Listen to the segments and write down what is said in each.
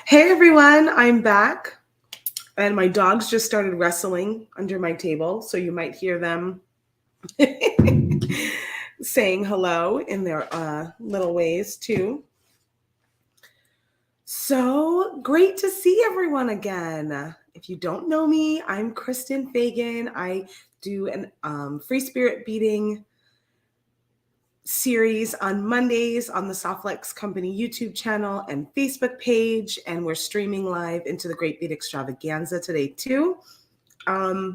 Hey everyone, I'm back. And my dogs just started wrestling under my table, so you might hear them saying hello in their little ways too. So great to see everyone again. If you don't know me, I'm Kristen Fagan. I do an free spirit beading series on Mondays on the Softlex Company YouTube channel and Facebook page, and we're streaming live into the Great Bead Extravaganza today too. I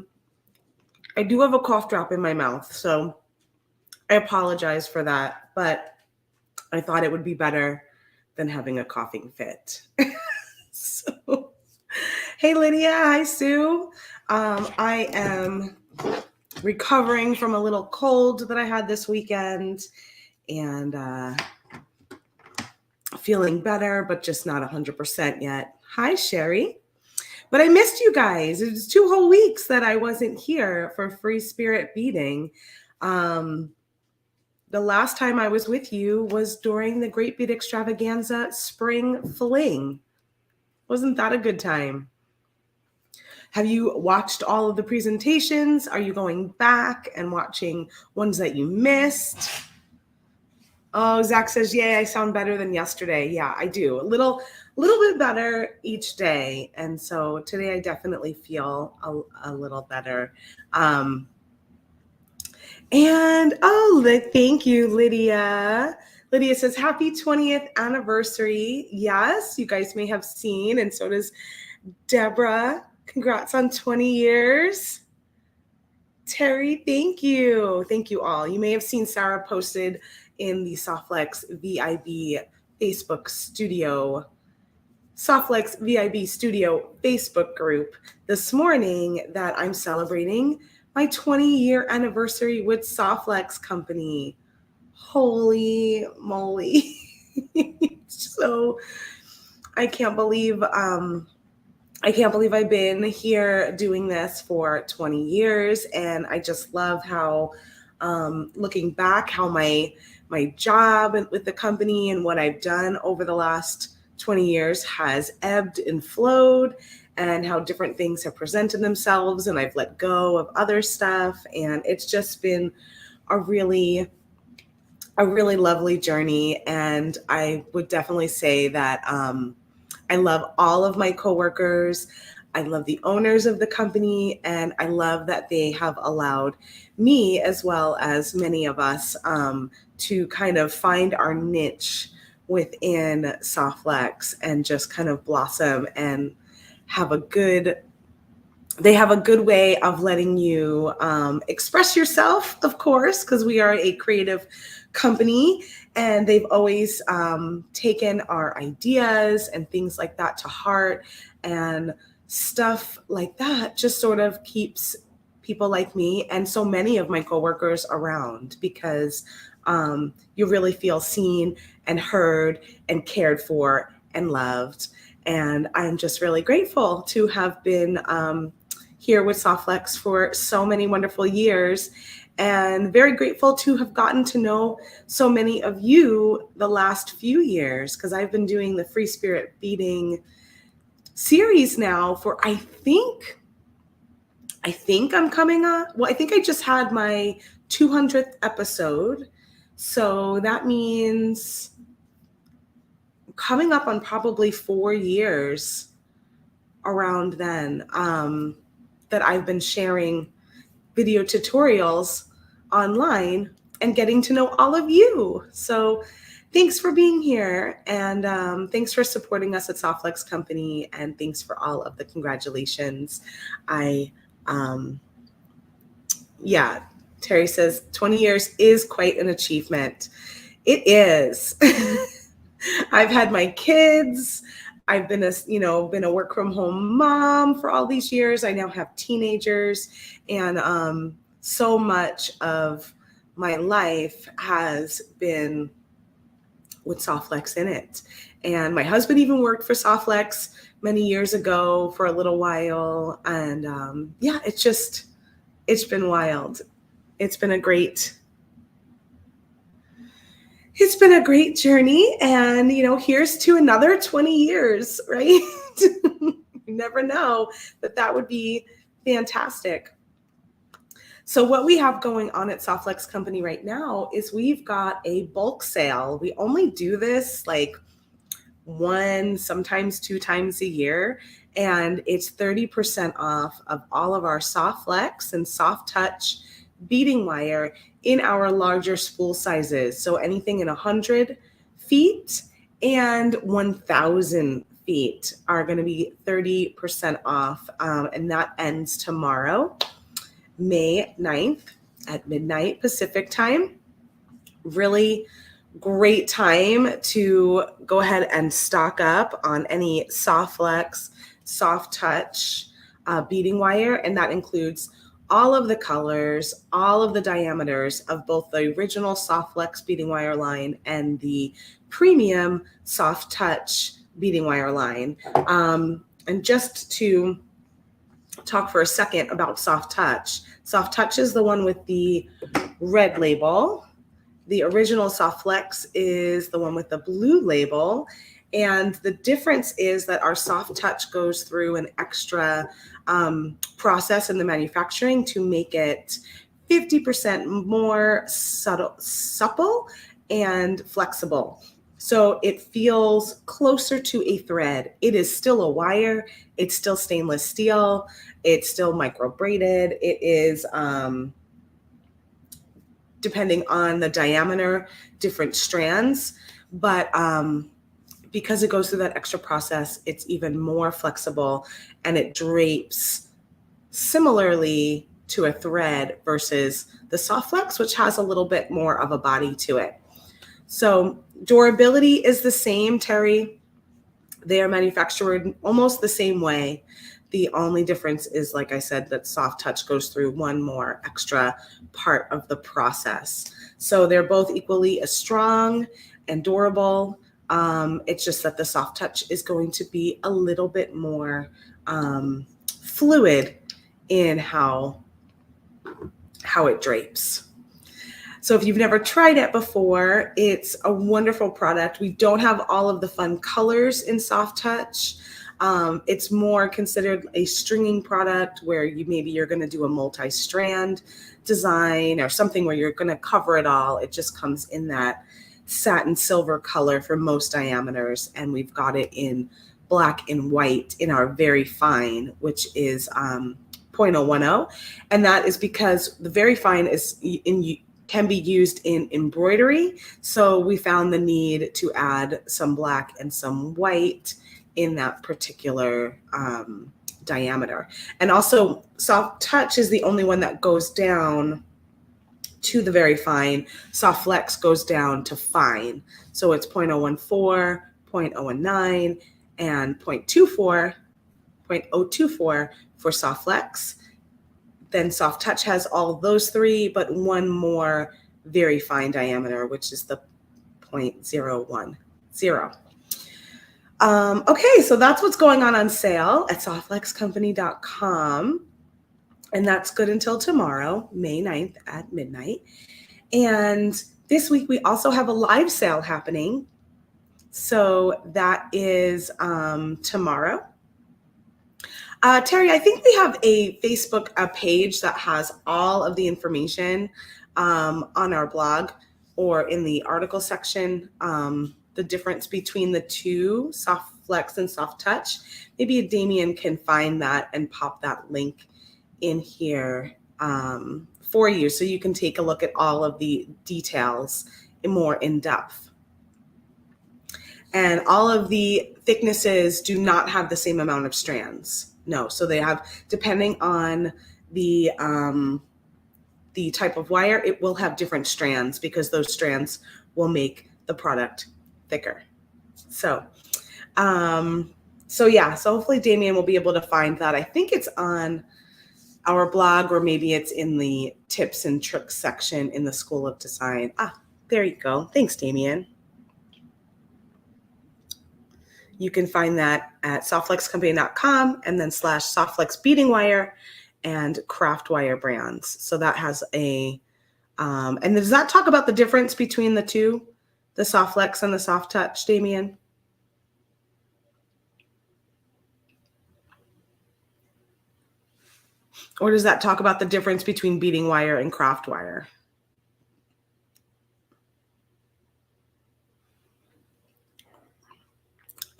do have a cough drop in my mouth, so I apologize for that, but I thought it would be better than having a coughing fit. So, hey Lydia, hi Sue. I am recovering from a little cold that I had this weekend, and feeling better, but just not 100% yet. Hi, Sherry. But I missed you guys. It was 2 whole weeks that I wasn't here for Free Spirit Beading. The last time I was with you was during the Great Bead Extravaganza Spring Fling. Wasn't that a good time? Have you watched all of the presentations? Are you going back and watching ones that you missed? Oh, Zach says, yay, I sound better than yesterday. Yeah, I do. A little bit better each day. And so today I definitely feel a little better. Thank you, Lydia. Lydia says, happy 20th anniversary. Yes, you guys may have seen, and so does Deborah. Congrats on 20 years. Terry, thank you. Thank you all. You may have seen Sarah posted in the Softlex VIB Facebook Studio, Softlex VIB Studio Facebook group this morning that I'm celebrating my 20-year anniversary with Softlex Company. Holy moly. So I can't believe I've been here doing this for 20 years, and I just love how, looking back, how my job with the company and what I've done over the last 20 years has ebbed and flowed, and how different things have presented themselves, and I've let go of other stuff, and it's just been a really lovely journey. And I would definitely say that I love all of my coworkers. I love the owners of the company, and I love that they have allowed me, as well as many of us, to kind of find our niche within Softlex and just kind of blossom and they have a good way of letting you express yourself, of course, because we are a creative company, and they've always taken our ideas and things like that to heart, and stuff like that just sort of keeps people like me and so many of my coworkers around, because you really feel seen and heard and cared for and loved. And I'm just really grateful to have been here with Softlex for so many wonderful years, and very grateful to have gotten to know so many of you the last few years, because I've been doing the Free Spirit Beading series now for I think I'm coming up. Well, I think I just had my 200th episode. So that means coming up on probably 4 years around then, that I've been sharing video tutorials online and getting to know all of you. So thanks for being here, and thanks for supporting us at Softlex Company, and thanks for all of the congratulations. Terry says 20 years is quite an achievement. It is. I've had my kids. I've been a work from home mom for all these years. I now have teenagers, and so much of my life has been with Softlex in it. And my husband even worked for Softlex many years ago for a little while. And it's been wild. It's been a great It's been a great journey, and here's to another 20 years, right? You never know, but that would be fantastic. So what we have going on at Softflex Company right now is we've got a bulk sale. We only do this like one, sometimes two times a year, and it's 30% off of all of our Softflex and Soft Touch beading wire in our larger spool sizes. So anything in 100 feet and 1,000 feet are going to be 30% off, and that ends tomorrow, May 9th at midnight Pacific time. Really great time to go ahead and stock up on any Softflex, Soft Touch beading wire, and that includes all of the colors, all of the diameters of both the original Softflex beading wire line and the premium Soft Touch beading wire line. And just to talk for a second about Soft Touch. Soft Touch is the one with the red label. The original Softflex is the one with the blue label. And the difference is that our Soft Touch goes through an extra process in the manufacturing to make it 50% more supple and flexible. So it feels closer to a thread. It is still a wire. It's still stainless steel. It's still micro braided. It is, depending on the diameter, different strands. But because it goes through that extra process, it's even more flexible, and it drapes similarly to a thread versus the Softflex, which has a little bit more of a body to it. So durability is the same, Terry. They are manufactured almost the same way. The only difference is, like I said, that Soft Touch goes through one more extra part of the process. So they're both equally as strong and durable. It's just that the Soft Touch is going to be a little bit more fluid in how it drapes. So if you've never tried it before, it's a wonderful product. We don't have all of the fun colors in Soft Touch. It's more considered a stringing product where you're going to do a multi-strand design or something where you're going to cover it all. It just comes in that satin silver color for most diameters, and we've got it in black and white in our very fine, which is 0.010, and that is because the very fine can be used in embroidery. So we found the need to add some black and some white in that particular diameter. And also Soft Touch is the only one that goes down to the very fine. Softflex goes down to fine. So it's 0.014, 0.019, and 0.24 for Softflex. Then Soft Touch has all those three, but one more very fine diameter, which is the 0.010. Okay, so that's what's going on sale at softflexcompany.com. And that's good until tomorrow, May 9th at midnight. And this week we also have a live sale happening. So that is tomorrow. Terry, I think we have a Facebook page that has all of the information on our blog or in the article section, the difference between the two, Softflex and Soft Touch. Maybe Damien can find that and pop that link in here for you so you can take a look at all of the details more in depth. And all of the thicknesses do not have the same amount of strands. No, so they have, depending on the type of wire, it will have different strands because those strands will make the product thicker. So hopefully Damien will be able to find that. I think it's on our blog, or maybe it's in the tips and tricks section in the School of Design. There you go. Thanks, Damien. You can find that at softflexcompany.com and then /softflex beading wire and craft wire brands. So that has and does that talk about the difference between the two, The soft flex and the soft touch, Damien? Or does that talk about the difference between beading wire and craft wire?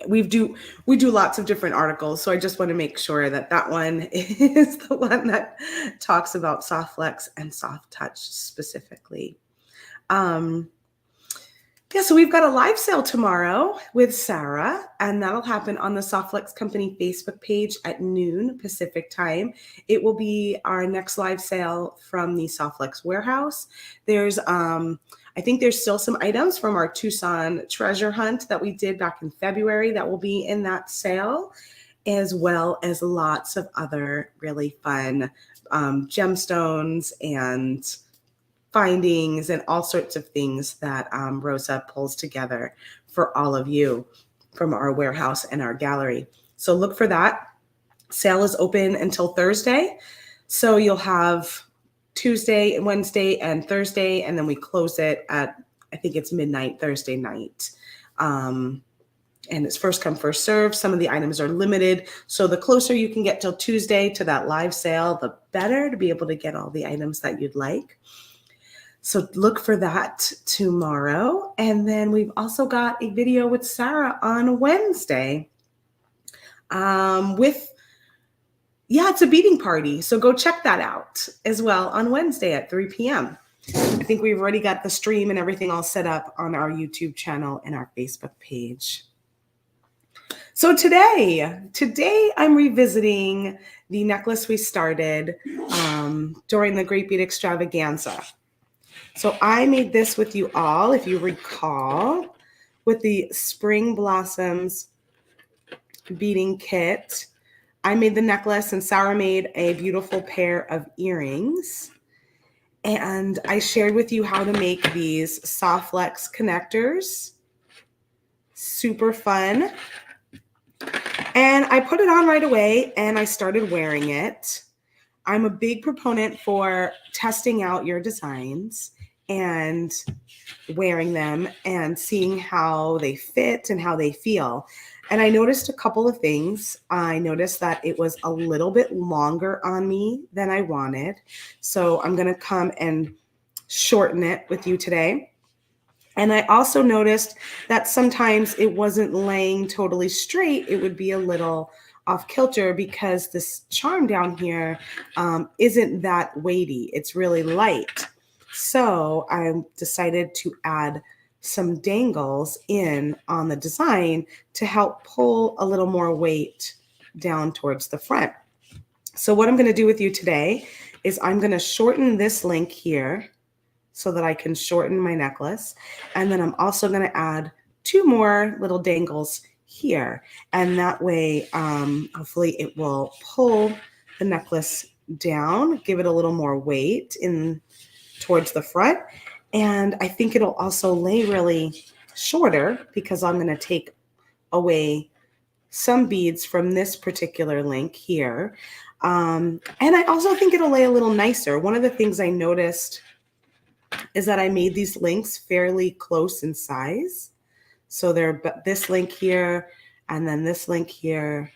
We do lots of different articles, so I just want to make sure that that one is the one that talks about soft flex and soft touch specifically. Yeah, so we've got a live sale tomorrow with Sarah, and that'll happen on the Soft Flex Company Facebook page at noon Pacific time. It will be our next live sale from the Soft Flex warehouse. There's I think there's still some items from our Tucson treasure hunt that we did back in February that will be in that sale, as well as lots of other really fun gemstones and findings and all sorts of things that Rosa pulls together for all of you from our warehouse and our gallery. So look for that. Sale is open until Thursday. So you'll have Tuesday, Wednesday, and Thursday, and then we close it at, I think it's midnight Thursday night. And it's first come, first serve. Some of the items are limited. So the closer you can get till Tuesday to that live sale, the better to be able to get all the items that you'd like. So look for that tomorrow. And then we've also got a video with Sarah on Wednesday it's a beading party. So go check that out as well on Wednesday at 3 p.m. I think we've already got the stream and everything all set up on our YouTube channel and our Facebook page. So today I'm revisiting the necklace we started during the Great Bead Extravaganza. So I made this with you all, if you recall, with the Spring Blossoms beading kit. I made the necklace and Sarah made a beautiful pair of earrings. And I shared with you how to make these soft flex connectors. Super fun. And I put it on right away and I started wearing it. I'm a big proponent for testing out your designs and wearing them and seeing how they fit and how they feel. And I noticed a couple of things. I noticed that it was a little bit longer on me than I wanted. So I'm going to come and shorten it with you today. And I also noticed that sometimes it wasn't laying totally straight. It would be a little off kilter because this charm down here isn't that weighty. It's really light. So I decided to add some dangles in on the design to help pull a little more weight down towards the front. So what I'm going to do with you today is I'm going to shorten this link here so that I can shorten my necklace. And then I'm also going to add 2 more little dangles here. And that way, hopefully it will pull the necklace down, give it a little more weight in towards the front. And I think it'll also lay really shorter because I'm going to take away some beads from this particular link here. And I also think it'll lay a little nicer. One of the things I noticed is that I made these links fairly close in size. So they're this link here, and then this link here,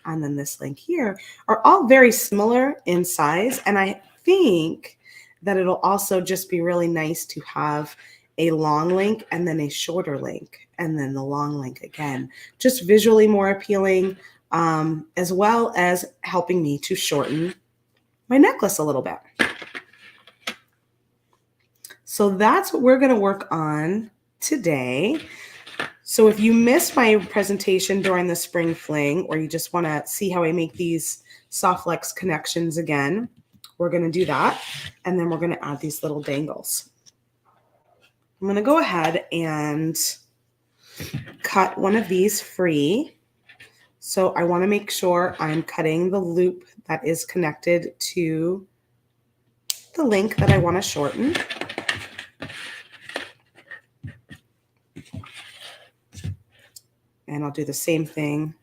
and then this link here are all very similar in size. And I think that it'll also just be really nice to have a long link and then a shorter link and then the long link again. Just visually more appealing, as well as helping me to shorten my necklace a little bit. So that's what we're going to work on today. So if you missed my presentation during the spring fling, or you just want to see how I make these soft flex connections again, we're going to do that. And then we're going to add these little dangles. I'm going to go ahead and cut one of these free. So I want to make sure I'm cutting the loop that is connected to the link that I want to shorten. And I'll do the same thing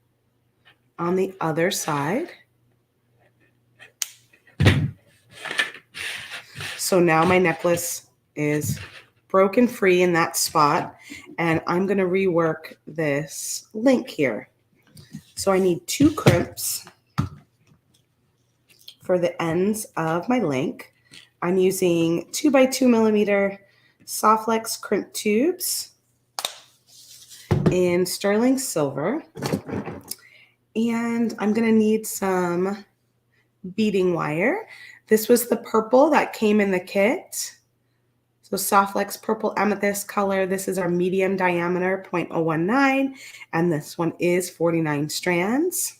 on the other side. So now my necklace is broken free in that spot, and I'm going to rework this link here. So I need 2 crimps for the ends of my link. I'm using 2x2 millimeter Softlex crimp tubes in sterling silver. And I'm going to need some beading wire. This was the purple that came in the kit. So Softlex purple amethyst color. This is our medium diameter 0.019, and this one is 49 strands.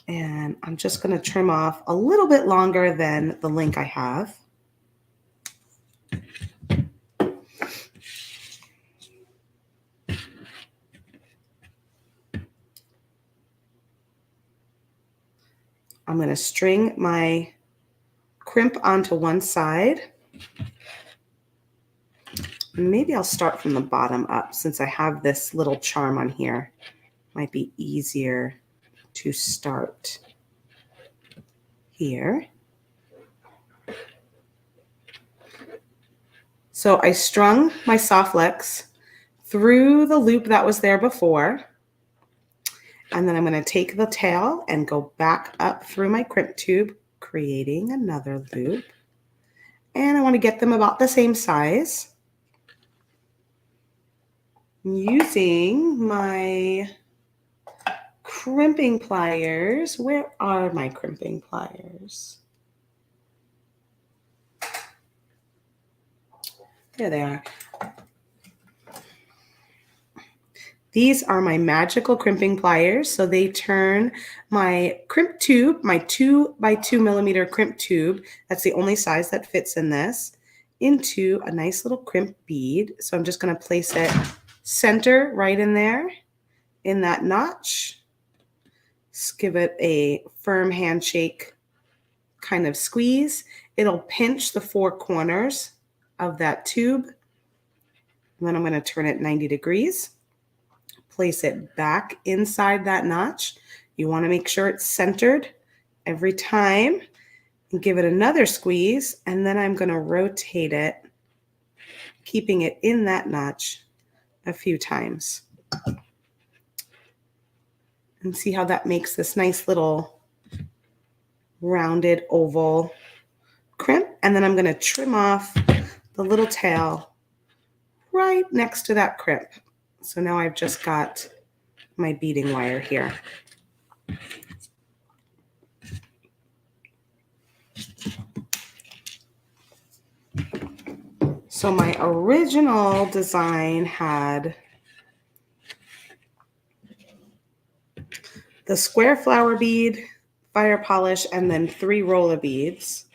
And I'm just going to trim off a little bit longer than the link I have. I'm going to string my crimp onto one side. Maybe I'll start from the bottom up since I have this little charm on here. Might be easier to start here. So I strung my Softlex through the loop that was there before. And then I'm going to take the tail and go back up through my crimp tube, creating another loop. And I want to get them about the same size. Using my crimping pliers. Where are my crimping pliers? There they are. These are my magical crimping pliers. So they turn my crimp tube, my 2x2 millimeter crimp tube, that's the only size that fits in this, into a nice little crimp bead. So I'm just going to place it center right in there in that notch. Just give it a firm handshake kind of squeeze. It'll pinch the 4 corners of that tube. And then I'm going to turn it 90 degrees. Place it back inside that notch. You want to make sure it's centered every time. And give it another squeeze. And then I'm going to rotate it, keeping it in that notch a few times. And see how that makes this nice little rounded oval crimp. And then I'm going to trim off the little tail right next to that crimp. So now I've just got my beading wire here. So my original design had the square flower bead, fire polish, and then 3 roller beads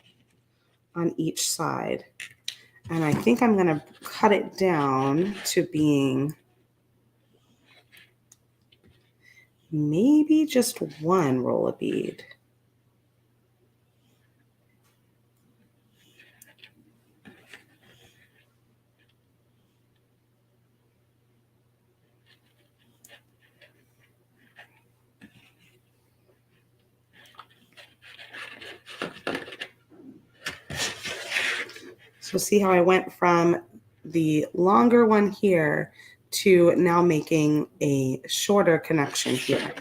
on each side. And I think I'm going to cut it down to being maybe just 1 roller bead. So see how I went from the longer one here to now making a shorter connection here.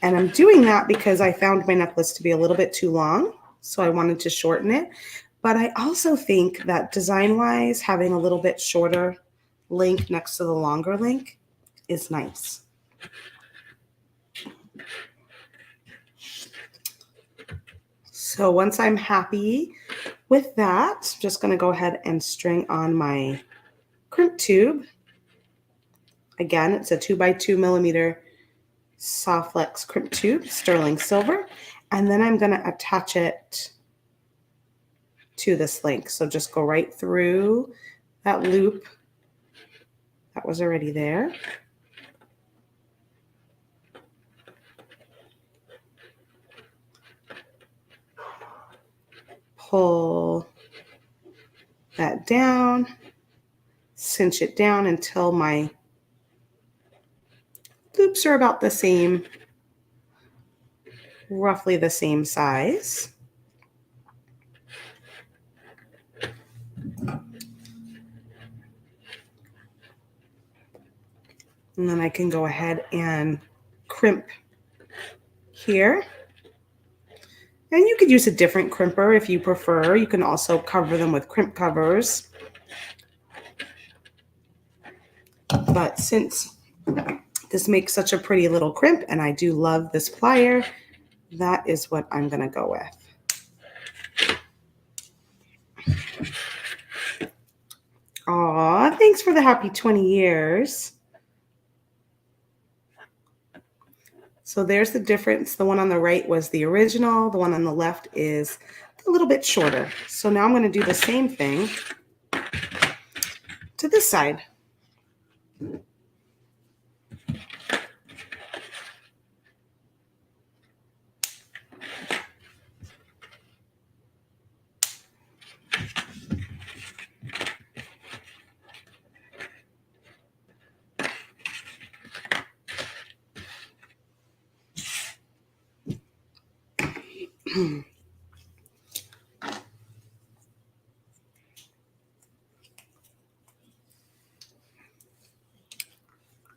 And I'm doing that because I found my necklace to be a little bit too long, so I wanted to shorten it. But I also think that design-wise, having a little bit shorter link next to the longer link is nice. So once I'm happy with that, I'm just going to go ahead and string on my crimp tube. Again, it's a 2x2 millimeter Softlex crimp tube, sterling silver. And then I'm going to attach it to this link. So just go right through that loop that was already there. Pull that down, cinch it down until my loops are about the same roughly the same size. And then I can go ahead and crimp here. And you could use a different crimper if you prefer. You can also cover them with crimp covers. But since this makes such a pretty little crimp, and I do love this plier, that is what I'm going to go with. Aw, thanks for the happy 20 years. So there's the difference. The one on the right was the original. The one on the left is a little bit shorter. So now I'm going to do the same thing to this side.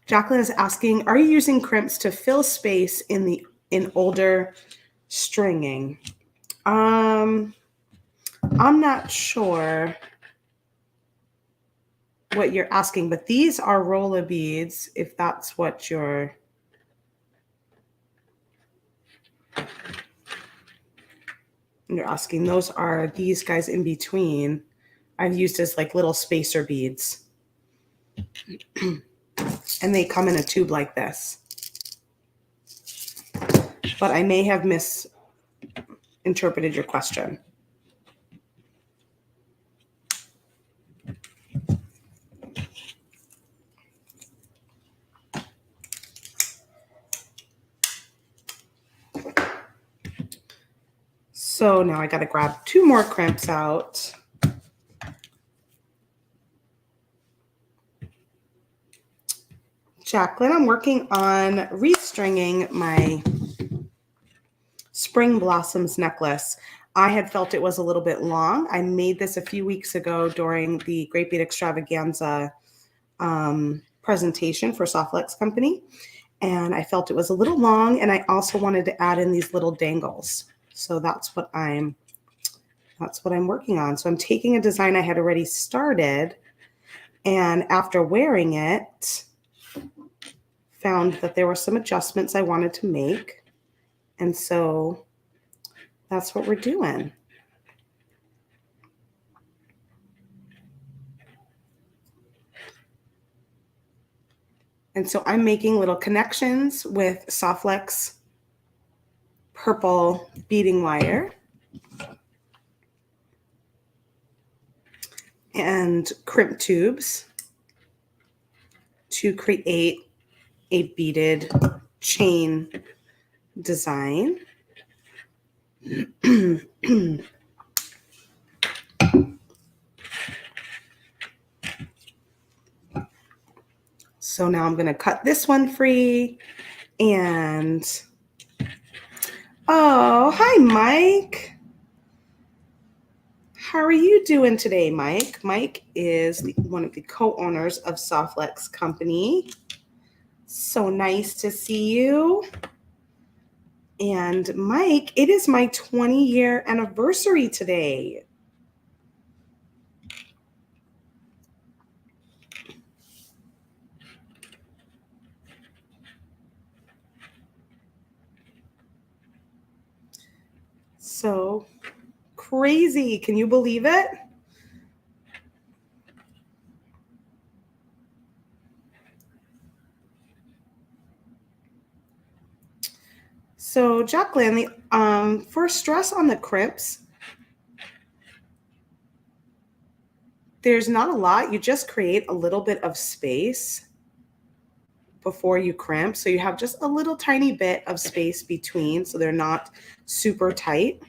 Jacqueline is asking, are you using crimps to fill space in older stringing? I'm not sure what you're asking, but these are roller beads, if that's what you're asking. Those are these guys in between. I've used as like little spacer beads. And they come in a tube like this. But I may have misinterpreted your question. So now I got to grab 2 more crimps out. Jacqueline, I'm working on restringing my Spring Blossoms necklace. I had felt it was a little bit long. I made this a few weeks ago during the Great Bead Extravaganza presentation for Softlex Company. And I felt it was a little long, and I also wanted to add in these little dangles. So that's what I'm working on. So I'm taking a design I had already started, and after wearing it, found that there were some adjustments I wanted to make. And so that's what we're doing. And so I'm making little connections with Softlex purple beading wire and crimp tubes to create a beaded chain design. So now I'm going to cut this one free. And oh, hi, Mike. How are you doing today, Mike? Mike is one of the co-owners of Softlex Company. So nice to see you. And Mike, it is my 20-year anniversary today. So crazy. Can you believe it? So Jacqueline, for stress on the crimps, there's not a lot. You just create a little bit of space before you crimp. So you have just a little tiny bit of space between, so they're not super tight.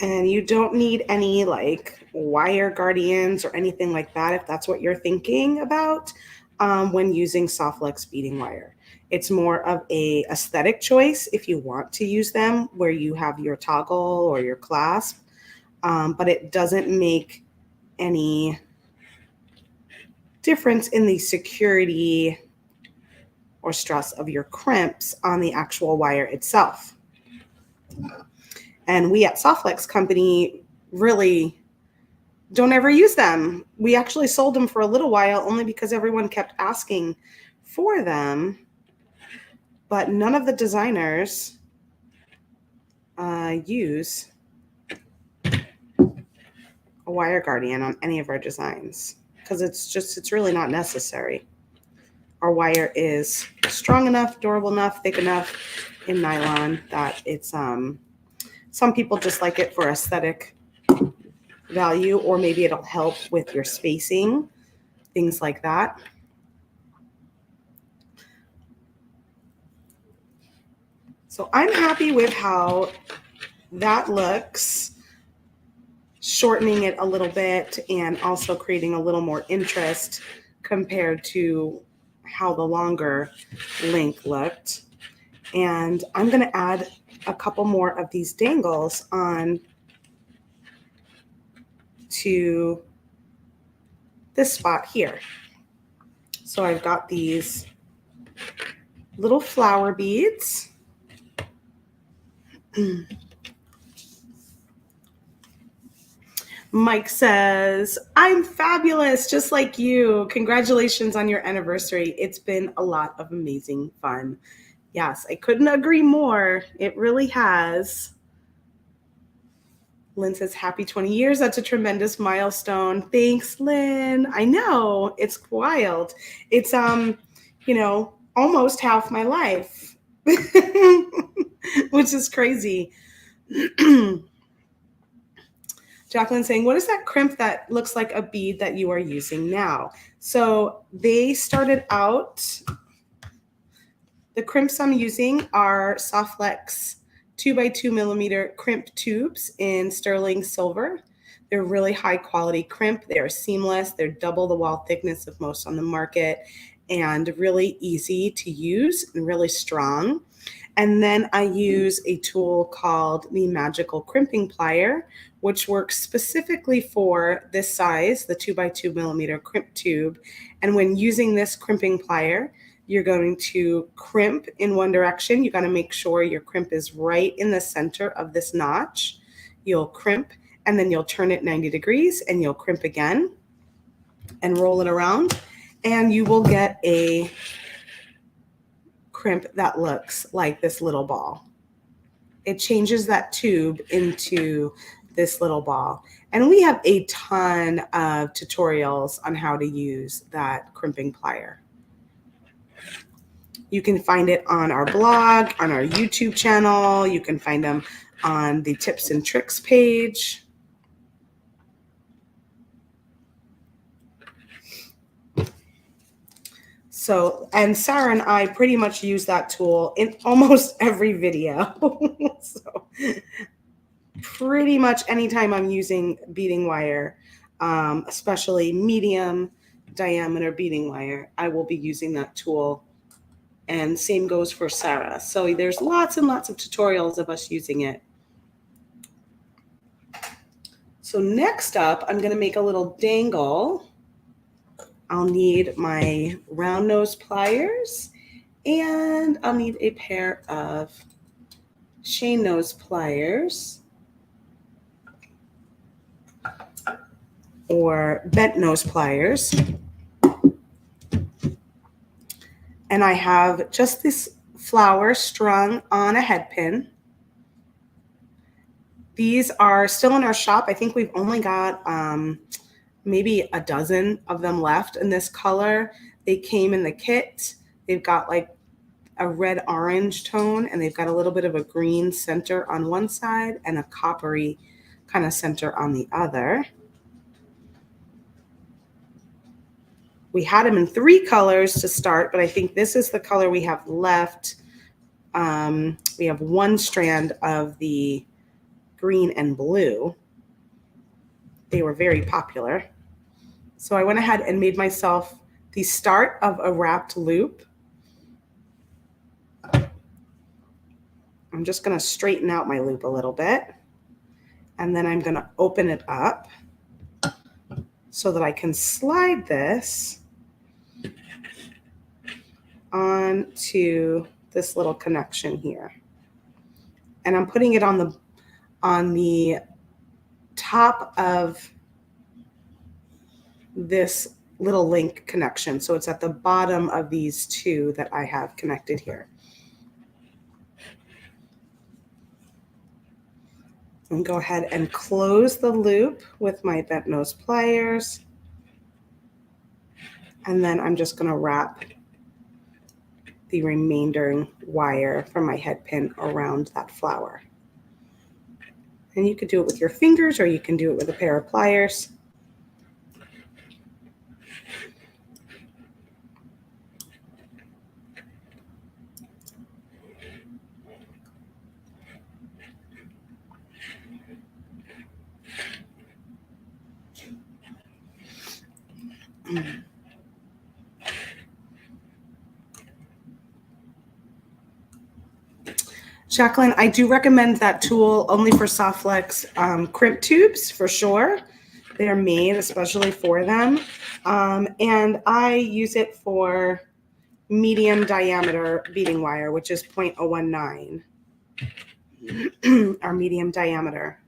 And you don't need any like wire guardians or anything like that if that's what you're thinking about when using soft flex beading wire. It's more of a aesthetic choice if you want to use them where you have your toggle or your clasp, but it doesn't make any difference in the security or stress of your crimps on the actual wire itself. And we at Soft Flex Company really don't ever use them. We actually sold them for a little while only because everyone kept asking for them, but none of the designers use a wire guardian on any of our designs because it's really not necessary. Our wire is strong enough, durable enough, thick enough in nylon that it's some people just like it for aesthetic value, or maybe it'll help with your spacing, things like that. So I'm happy with how that looks, shortening it a little bit and also creating a little more interest compared to how the longer length looked. And I'm going to add a couple more of these dangles on to this spot here. So I've got these little flower beads. Mike says, I'm fabulous, just like you. Congratulations on your anniversary. It's been a lot of amazing fun. Yes, I couldn't agree more. It really has. Lynn says, happy 20 years. That's a tremendous milestone. Thanks, Lynn. I know, it's wild. It's, almost half my life, which is crazy. Jacqueline saying, what is that crimp that looks like a bead that you are using now? So they started out, the crimps I'm using are Soft Flex 2x2 millimeter crimp tubes in sterling silver. They're really high quality crimp. They are seamless. They're double the wall thickness of most on the market and really easy to use and really strong. And then I use a tool called the Magical Crimping Plier, which works specifically for this size, the 2x2 millimeter crimp tube. And when using this crimping plier, you're going to crimp in one direction. You got to make sure your crimp is right in the center of this notch. You'll crimp and then you'll turn it 90 degrees and you'll crimp again and roll it around. And you will get a crimp that looks like this little ball. It changes that tube into this little ball. And we have a ton of tutorials on how to use that crimping plier. You can find it on our blog, on our YouTube channel. You can find them on the tips and tricks page. So, and Sarah and I pretty much use that tool in almost every video. So pretty much anytime I'm using beading wire, especially medium diameter beading wire, I will be using that tool. And same goes for Sarah. So there's lots and lots of tutorials of us using it. So next up, I'm going to make a little dangle. I'll need my round nose pliers and I'll need a pair of chain nose pliers or bent nose pliers. And I have just this flower strung on a head pin. These are still in our shop. I think we've only got maybe a dozen of them left in this color. They came in the kit. They've got like a red orange tone and they've got a little bit of a green center on one side and a coppery kind of center on the other. We had them in 3 colors to start, but I think this is the color we have left. We have 1 strand of the green and blue. They were very popular. So I went ahead and made myself the start of a wrapped loop. I'm just going to straighten out my loop a little bit, and then I'm going to open it up so that I can slide this onto this little connection here. And I'm putting it on the top of this little link connection. So it's at the bottom of these two that I have connected here. And go ahead and close the loop with my bent nose pliers. And then I'm just going to wrap the remaining wire from my head pin around that flower. And you could do it with your fingers, or you can do it with a pair of pliers. Jacqueline, I do recommend that tool only for soft flex crimp tubes for sure. They're made especially for them. And I use it for medium diameter beading wire, which is 0.019, our medium diameter.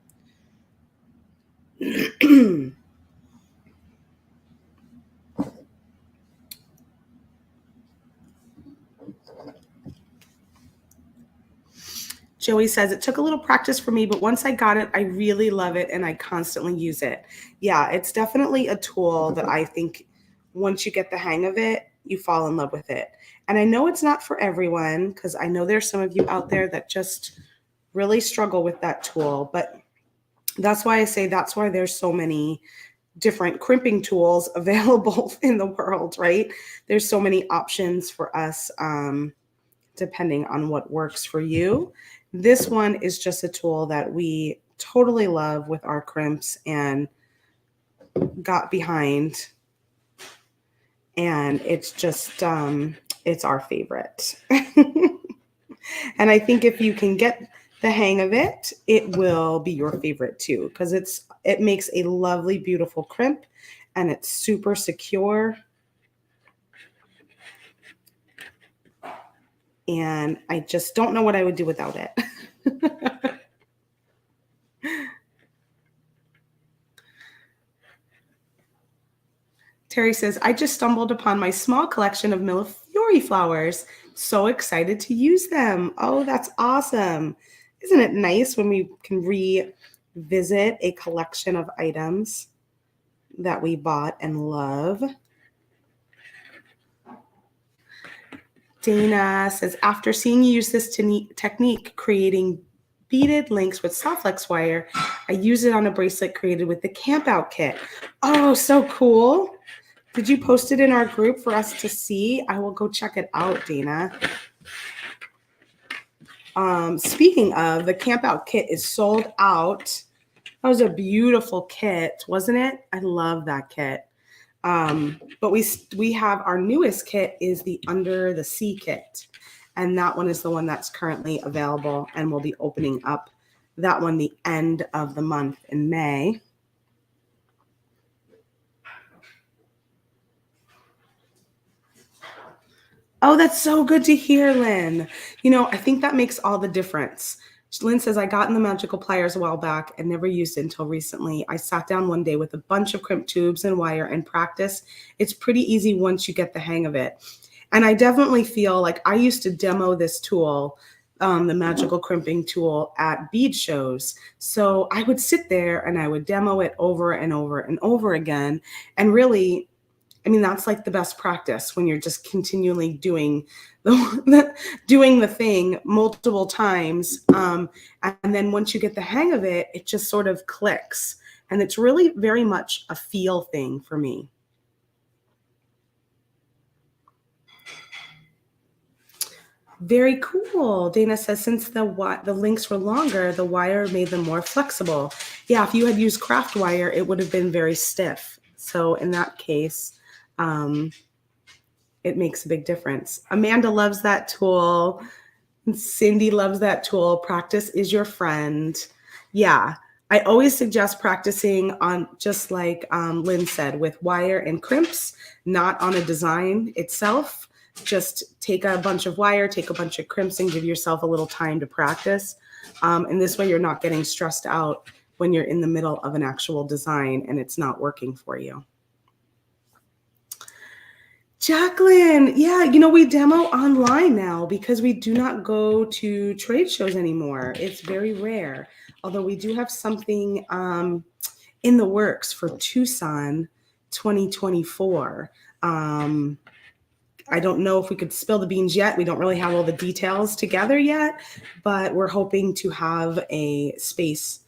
Joey says, it took a little practice for me, but once I got it, I really love it and I constantly use it. Yeah, it's definitely a tool that I think once you get the hang of it, you fall in love with it. And I know it's not for everyone, because I know there's some of you out there that just really struggle with that tool. But that's why I say that's why there's so many different crimping tools available in the world, right? There's so many options for us, depending on what works for you. This one is just a tool that we totally love with our crimps and got behind. And it's just, it's our favorite. And I think if you can get the hang of it, it will be your favorite too, because it makes a lovely, beautiful crimp, and it's super secure. And I just don't know what I would do without it. Terry says, I just stumbled upon my small collection of Millefiori flowers. So excited to use them. Oh, that's awesome. Isn't it nice when we can revisit a collection of items that we bought and love? Dana says, after seeing you use this technique creating beaded links with soft flex wire, I use it on a bracelet created with the camp out kit. Oh, so cool. Did you post it in our group for us to see? I will go check it out, Dana. Speaking of, the camp out kit is sold out. That was a beautiful kit, wasn't it? I love that kit. But we have our newest kit is the Under the Sea kit. And that one is the one that's currently available, and we'll be opening up that one the end of the month in May. Oh, that's so good to hear, Lynn. You know, I think that makes all the difference. Lynn says, I got in the magical pliers a while back and never used it until recently. I sat down one day with a bunch of crimp tubes and wire and practice. It's pretty easy once you get the hang of it. And I definitely feel like I used to demo this tool, the magical crimping tool, at bead shows. So I would sit there and I would demo it over and over and over again. And really, I mean, that's like the best practice when you're just continually doing the thing multiple times. And then once you get the hang of it, it just sort of clicks. And it's really very much a feel thing for me. Very cool. Dana says, since the links were longer, the wire made them more flexible. Yeah, if you had used craft wire, it would have been very stiff. So in that case, it makes a big difference. Amanda loves that tool. Cindy loves that tool. Practice is your friend. Yeah, I always suggest practicing on, just like Lynn said, with wire and crimps, not on a design itself. Just take a bunch of wire, take a bunch of crimps, and give yourself a little time to practice. And this way you're not getting stressed out when you're in the middle of an actual design and it's not working for you. Jacqueline, yeah, we demo online now because we do not go to trade shows anymore. It's very rare, although we do have something in the works for Tucson 2024. I don't know if we could spill the beans yet. We don't really have all the details together yet, but we're hoping to have a space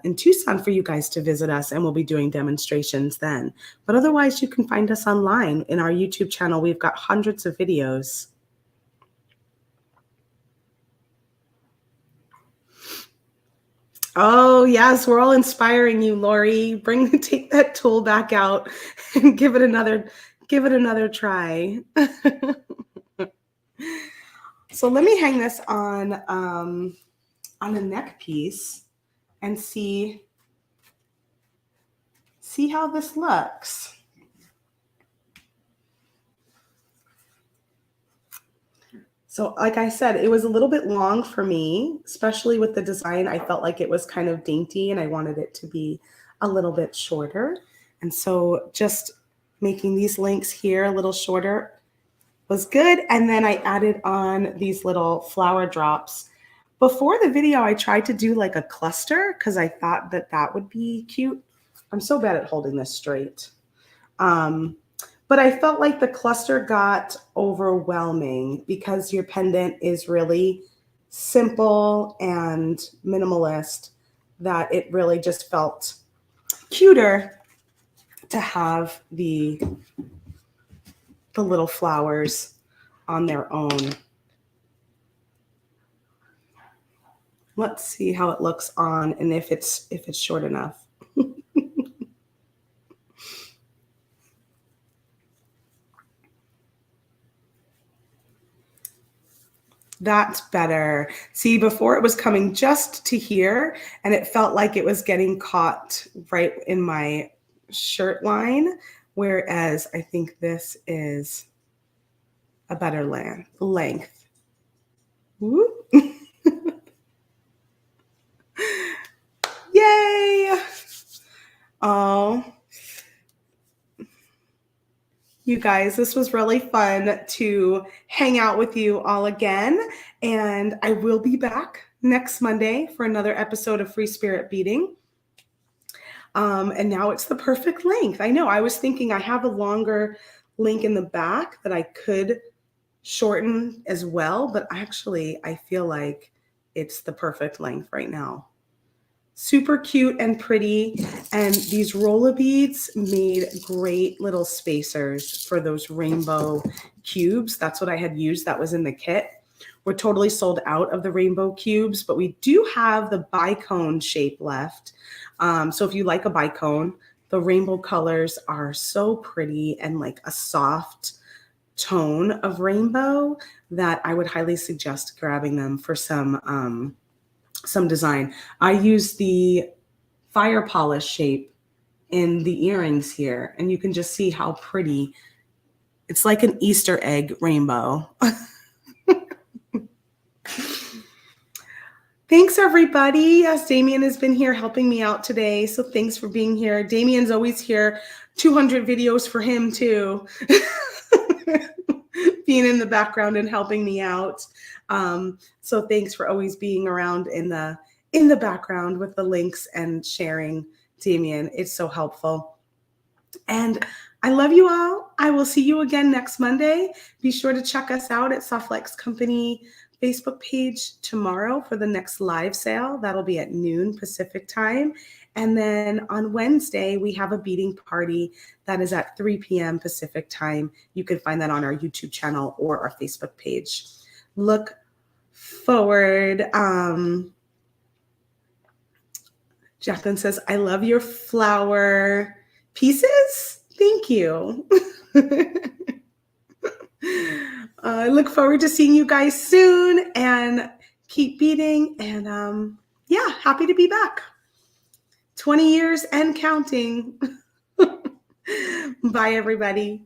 in Tucson for you guys to visit us, and we'll be doing demonstrations then. But otherwise, you can find us online in our YouTube channel. We've got hundreds of videos. Oh, yes, we're all inspiring you, Lori. Take that tool back out and give it another try. So let me hang this on a neck piece and see how this looks. So like I said, it was a little bit long for me, especially with the design. I felt like it was kind of dainty and I wanted it to be a little bit shorter. And so just making these links here a little shorter was good. And then I added on these little flower drops. Before the video, I tried to do like a cluster because I thought that would be cute. I'm so bad at holding this straight. But I felt like the cluster got overwhelming because your pendant is really simple and minimalist, that it really just felt cuter to have the little flowers on their own. Let's see how it looks on and if it's short enough. That's better. See, before it was coming just to here and it felt like it was getting caught right in my shirt line, whereas I think this is a better length. Yay! Oh, you guys, this was really fun to hang out with you all again. And I will be back next Monday for another episode of Free Spirit Beading. And now it's the perfect length. I know, I was thinking I have a longer link in the back that I could shorten as well, but actually I feel like it's the perfect length right now. Super cute and pretty. And these roller beads made great little spacers for those rainbow cubes. That's what I had used. That was in the kit. We're totally sold out of the rainbow cubes, but we do have the bicone shape left. So if you like a bicone, the rainbow colors are so pretty and like a soft tone of rainbow that I would highly suggest grabbing them for some design. I use the fire polish shape in the earrings here, and you can just see how pretty. It's like an Easter egg rainbow. Thanks, everybody. Yes, Damien has been here helping me out today, so thanks for being here. Damien's always here. 200 videos for him, too. Being in the background and helping me out. So thanks for always being around in the background with the links and sharing, Damien. It's so helpful. And I love you all. I will see you again next Monday. Be sure to check us out at Softlex Company Facebook page tomorrow for the next live sale. That'll be at noon Pacific time. And then on Wednesday, we have a beading party that is at 3 p.m. Pacific time. You can find that on our YouTube channel or our Facebook page. look forward. Jacqueline says, I love your flower pieces. Thank you. I look forward to seeing you guys soon, and keep beading. And yeah, happy to be back. 20 years and counting. Bye, everybody.